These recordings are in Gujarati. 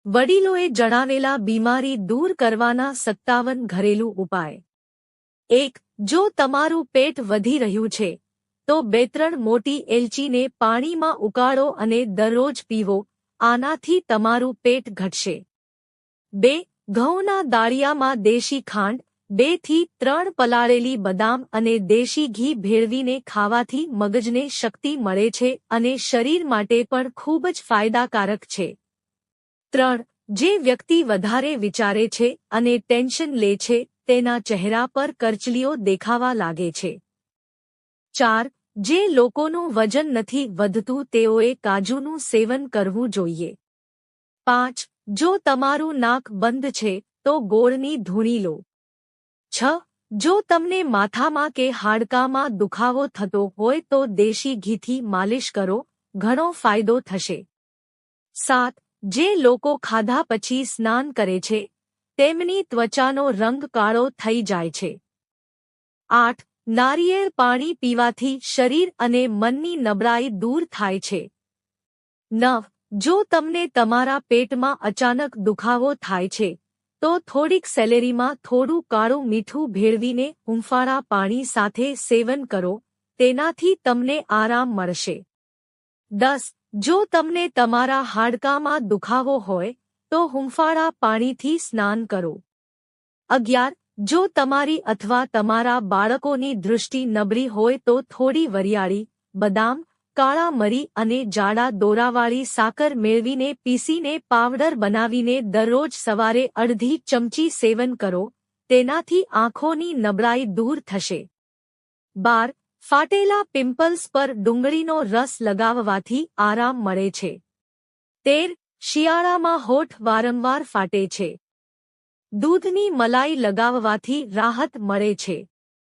વડીલોએ જણાવેલા બીમારી દૂર કરવાના 57 ઘરેલું ઉપાય। 1. જો તમારું પેટ વધી રહ્યું છે તો 2-3 મોટી એલચીને પાણીમાં ઉકાળો અને દરરોજ પીવો, આનાથી તમારું પેટ ઘટશે। 2. ઘઉંના દાળિયામાં દેશી ખાંડ, 2 થી 3 પલાળેલી બદામ અને દેશી ઘી ભેળવીને ખાવાથી મગજને શક્તિ મળે છે અને શરીર માટે પણ ખૂબ જ ફાયદાકારક છે। 3. જે વ્યક્તિ વધારે વિચારે છે અને ટેન્શન લે છે તેના ચહેરા પર કરચલીઓ દેખાવા લાગે છે। 4. જે લોકોનું વજન નથી વધતું તેઓએ કાજુનું સેવન કરવું જોઈએ। 5. જો તમારું નાક બંધ છે તો ગોળની ધૂણી લો। 6. જો તમને માથામાં કે હાડકામાં દુખાવો થતો હોય તો દેશી ઘીથી માલિશ કરો, ઘણો ફાયદો થશે। 7. જે લોકો ખાધા પછી સ્નાન કરે છે તેમની ત્વચાનો રંગ કાળો થઈ જાય છે। 8. નારિયેળ પાણી પીવાથી શરીર અને મનની નબળાઈ દૂર થાય છે। 9. જો તમને તમારા પેટમાં અચાનક દુખાવો થાય છે તો થોડીક સેલેરીમાં થોડું કાળું મીઠું ભેળવીને હૂંફાળા પાણી સાથે સેવન કરો, તેનાથી તમને આરામ મળશે। 10. જો તમને તમારા હાડકામાં દુખાવો હોય તો હૂંફાળા પાણીથી સ્નાન કરો। 11. જો તમારી અથવા તમારા બાળકોની દૃષ્ટિ નબળી હોય તો થોડી વરિયાળી, બદામ, કાળા મરી અને જાડા દોરાવાળી સાકર મેળવીને પીસીને પાવડર બનાવીને દરરોજ સવારે અડધી ચમચી સેવન કરો, તેનાથી આંખોની નબળાઈ દૂર થશે। 12. ફાટેલા પિમ્પલ્સ પર ડુંગળીનો રસ લગાવવાથી આરામ મળે છે। 13. શિયાળામાં હોઠ વારંવાર ફાટે છે, દૂધની મલાઈ લગાવવાથી રાહત મળે છે।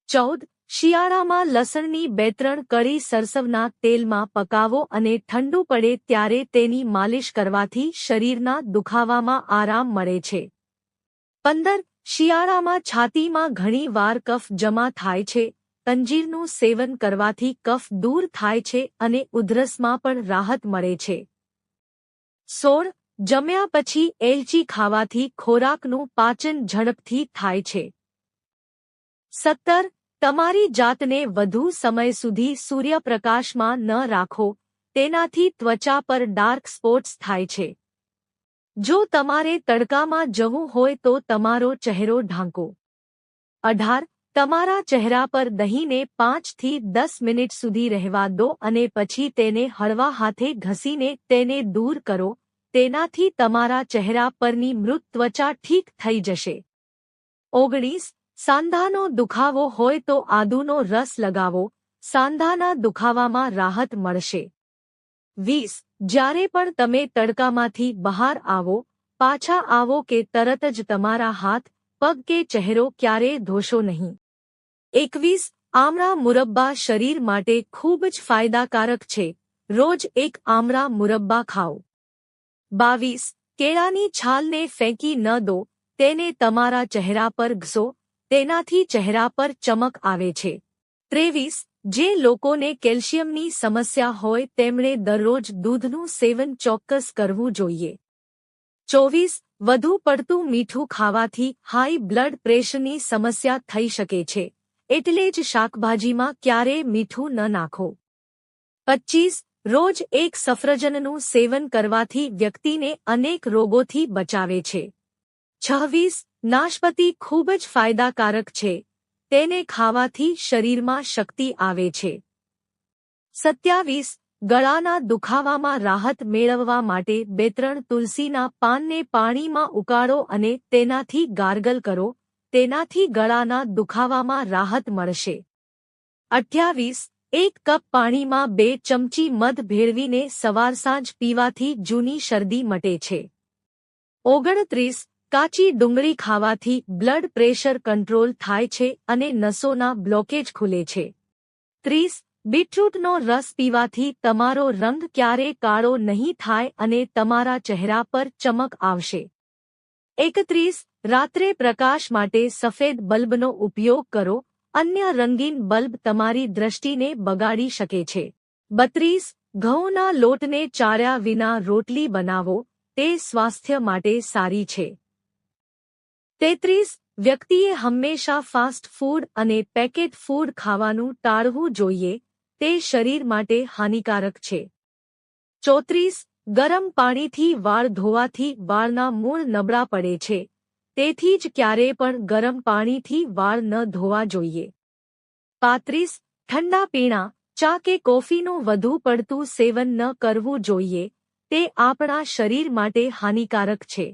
14. શિયાળામાં લસણની 2-3 કળી સરસવના તેલમાં પકાવો અને ઠંડુ પડે ત્યારે તેની માલિશ કરવાથી શરીરના દુખાવામાં આરામ મળે છે। 15. શિયાળામાં છાતીમાં ઘણી વાર કફ જમા થાય છે, અંજીરનું સેવન કરવાથી કફ દૂર થાય છે અને ઉધરસમાં પણ રાહત મળે છે। 16. જમ્યા પછી એલચી ખાવાથી ખોરાકનું પાચન ઝડપથી થાય છે। 17. તમારી જાતને વધુ સમય સુધી સૂર્યપ્રકાશમાં ન રાખો, તેનાથી ત્વચા પર ડાર્ક સ્પોટ્સ થાય છે। જો તમારે તડકામાં જવું હોય તો તમારો ચહેરો ઢાંકો। 18. તમારા ચહેરા પર દહીંને 5 થી 10 મિનિટ સુધી રહેવા દો અને પછી તેને હળવા હાથે ઘસીને તેને દૂર કરો, તેનાથી તમારા ચહેરા પરની મૃત ત્વચા ઠીક થઈ જશે। 19. સાંધાનો દુખાવો હોય તો આદુનો રસ લગાવો, સાંધાના દુખાવામાં રાહત મળશે। 20. જ્યારે પણ તમે તડકામાંથી બહાર આવો, પાછા આવો કે તરત જ તમારા હાથ, પગ કે ચહેરો ક્યારેય ધોશો નહીં। 21. આમળા મુરબ્બા શરીર માટે ખૂબ જ ફાયદાકારક છે, રોજ એક આમળા મુરબ્બા ખાઓ। 22. કેળાની છાલને ફેંકી ન દો, તેને તમારા ચહેરા પર ઘસો, તેનાથી ચહેરા પર ચમક આવે છે। 23. જે લોકોને કેલ્શિયમની સમસ્યા હોય તેમણે દરરોજ દૂધનું સેવન ચોક્કસ કરવું જોઈએ। 24. વધુ પડતું મીઠું ખાવાથી હાઈ બ્લડ પ્રેશરની સમસ્યા થઈ શકે છે, એટલે જ શાકભાજીમાં ક્યારેય મીઠું ન નાખો। 25. રોજ એક સફરજનનું સેવન કરવાથી વ્યક્તિને અનેક રોગોથી બચાવે છે। 26. નાશપતી ખૂબ જ ફાયદાકારક છે, તેને ખાવાથી શરીરમાં શક્તિ આવે છે। 27. ગળાના દુખાવામાં રાહત મેળવવા માટે 2-3 તુલસીના પાનને પાણીમાં ઉકાળો અને તેનાથી ગાર્ગલ કરો, તેનાથી ગળાના દુખાવામાં રાહત મળશે। 28. 1 કપ પાણીમાં 2 ચમચી મધ ભેળવીને સવાર સાંજ પીવાથી જૂની શરદી મટે છે। 29. કાચી ડુંગળી ખાવાથી બ્લડ પ્રેશર કંટ્રોલ થાય છે અને નસોના બ્લોકેજ ખુલે છે। 30. બીટરૂટનો રસ પીવાથી તમારો રંગ ક્યારેય કાળો નહીં થાય અને તમારા ચહેરા પર ચમક આવશે। 31. રાત્રે પ્રકાશ માટે સફેદ બલ્બનો ઉપયોગ કરો, અન્ય રંગીન બલ્બ તમારી દ્રષ્ટિને બગાડી શકે છે। 32. ઘઉંના લોટને ચાળ્યા વિના રોટલી બનાવો, તે સ્વાસ્થ્ય માટે સારી છે. 33. વ્યક્તિએ હંમેશા ફાસ્ટ ફૂડ અને પેકેટ ફૂડ ખાવાનું ટાળવું જોઈએ, તે શરીર માટે હાનિકારક છે. 34. ગરમ પાણીથી વાળ ધોવાથી વાળના મૂળ નબળા પડે છે, તેથી જ ક્યારેય પણ ગરમ પાણીથી વાળ ન ધોવા જોઈએ. 35. ઠંડા પીણા, ચા કે કોફીનું વધુ પડતું સેવન ન કરવું જોઈએ, તે આપણા શરીર માટે હાનિકારક છે.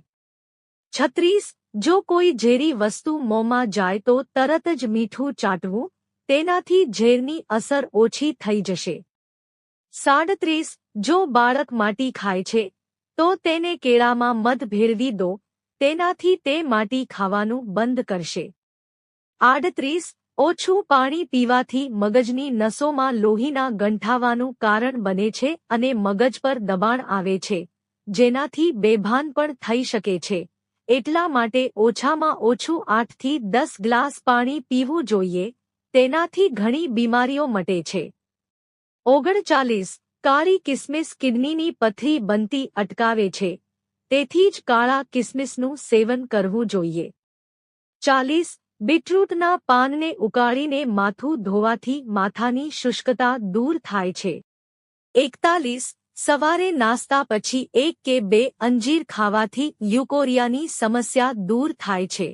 36. જો કોઈ ઝેરી વસ્તુ મોંમાં જાય તો તરત જ મીઠું ચાટવું, તેનાથી ઝેરની અસર ઓછી થઈ જશે. 37. જો બાળક માટી ખાય છે, તો તેને કેળામાં મધ ભેળવી દો, તેનાથી તે માટી ખાવાનું બંધ કરશે. 38. ઓછું પાણી પીવાથી મગજની નસોમાં લોહીના ગંઠાવાનું કારણ બને છે અને મગજ પર દબાણ આવે છે, જેનાથી બેભાન પણ થઈ શકે છે. એટલા માટે ઓછામાં ઓછું 8 થી 10 ગ્લાસ પાણી પીવું જોઈએ, તેનાથી ઘણી બીમારીઓ મટે છે. 39. કાળી કિસમિસ કિડનીની પથરી બનતી અટકાવે છે, તેથી જ કાળા કિસમિસનું સેવન કરવું જોઈએ. 40. બીટરૂટના પાનને ઉકાળીને માથું ધોવાથી માથાની શુષ્કતા દૂર થાય છે. 41. સવારે નાસ્તા પછી 1 કે 2 અંજીર ખાવાથી લ્યુકોરિયાની સમસ્યા દૂર થાય છે.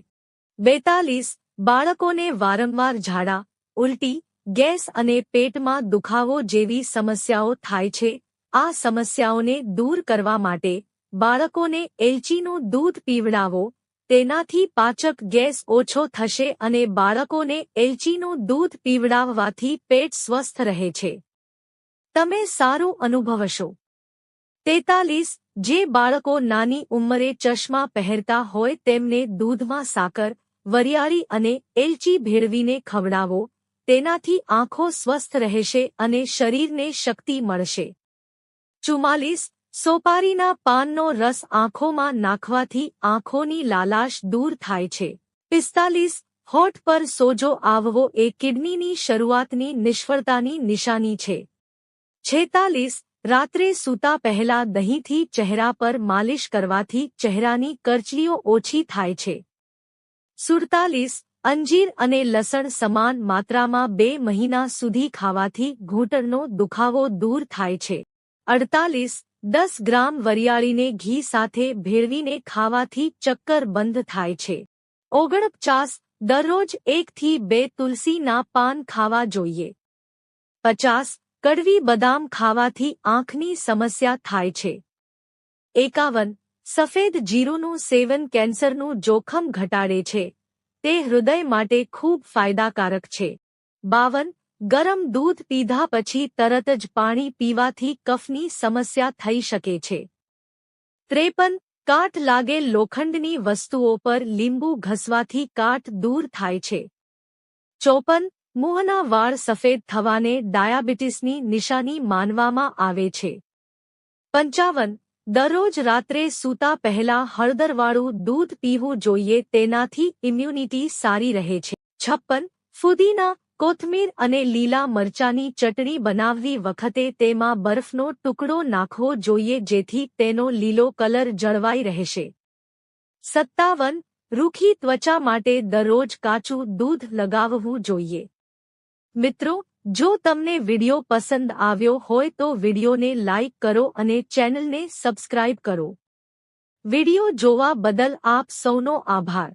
42. બાળકોને વારંવાર ઝાડા, ઉલટી, ગેસ અને પેટમાં દુખાવો જેવી સમસ્યાઓ થાય છે. આ સમસ્યાઓને દૂર કરવા માટે બાળકોને એલચીનું દૂધ પીવડાવો, તેનાથી પાચક ગેસ ઓછો થશે અને બાળકોને એલચીનું દૂધ પીવડાવવાથી પેટ સ્વસ્થ રહે છે. તમે સારું અનુભવશો. 43. જે બાળકો નાની ઉંમરે ચશ્મા પહેરતા હોય તેમને દૂધમાં સાકર, વરિયાળી અને એલચી ભેળવીને ખવડાવો, તેનાથી આંખો સ્વસ્થ રહેશે અને શરીરને શક્તિ મળશે. 44. સોપારીના પાનનો રસ આંખોમાં નાખવાથી આંખોની લાલાશ દૂર થાય છે. 45. હોઠ પર સોજો આવવો એ કિડનીની શરૂઆતની નિષ્ફળતાની નિશાની છે. 46. રાત્રે સૂતા પહેલા દહીંથી ચહેરા પર માલિશ કરવાથી ચહેરાની કરચલીઓ ઓછી થાય છે. 47. અંજીર અને લસણ સમાન માત્રામાં 2 મહિના સુધી ખાવાથી ઘૂંટણનો દુખાવો દૂર થાય છે. 48. 10 ગ્રામ વરિયાળીને ઘી સાથે ભેળવીને ખાવાથી ચક્કર બંધ થાય છે. 49. દરરોજ 1 થી 2 તુલસીના પાન ખાવા જોઈએ. 50. કડવી બદામ ખાવાથી આંખની સમસ્યા થાય છે. 51. સફેદ જીરુંનું સેવન કેન્સરનું જોખમ ઘટાડે છે, તે હૃદય માટે ખૂબ ફાયદાકારક છે. 52. ગરમ દૂધ પીધા પછી તરત જ પાણી પીવાથી કફની સમસ્યા થઈ શકે છે. 53. કાટ લાગેલ લોખંડની વસ્તુઓ પર લીંબુ ઘસવાથી કાટ દૂર થાય છે. 54. મોંના વાળ સફેદ થવાને ડાયાબિટીસની નિશાની માનવામાં આવે છે. 55. દરરોજ રાત્રે સૂતા પહેલા હળદરવાળું દૂધ પીવું જોઈએ, તેનાથી ઇમ્યુનિટી સારી રહે છે. 56. ફુદીના, કોથમીર અને લીલા મરચાની ચટણી બનાવતી વખતે તેમાં બરફનો ટુકડો નાખવો જોઈએ, જેથી તેનો લીલો કલર જળવાઈ રહેશે. 57. રૂખી ત્વચા માટે દરરોજ કાચું દૂધ લગાવવું જોઈએ. મિત્રો, જો તમને વિડિયો પસંદ આવ્યો હોય તો વિડિયોને લાઇક કરો અને ચેનલને સબસ્ક્રાઇબ કરો. વિડિયો જોવા બદલ આપ સૌનો આભાર.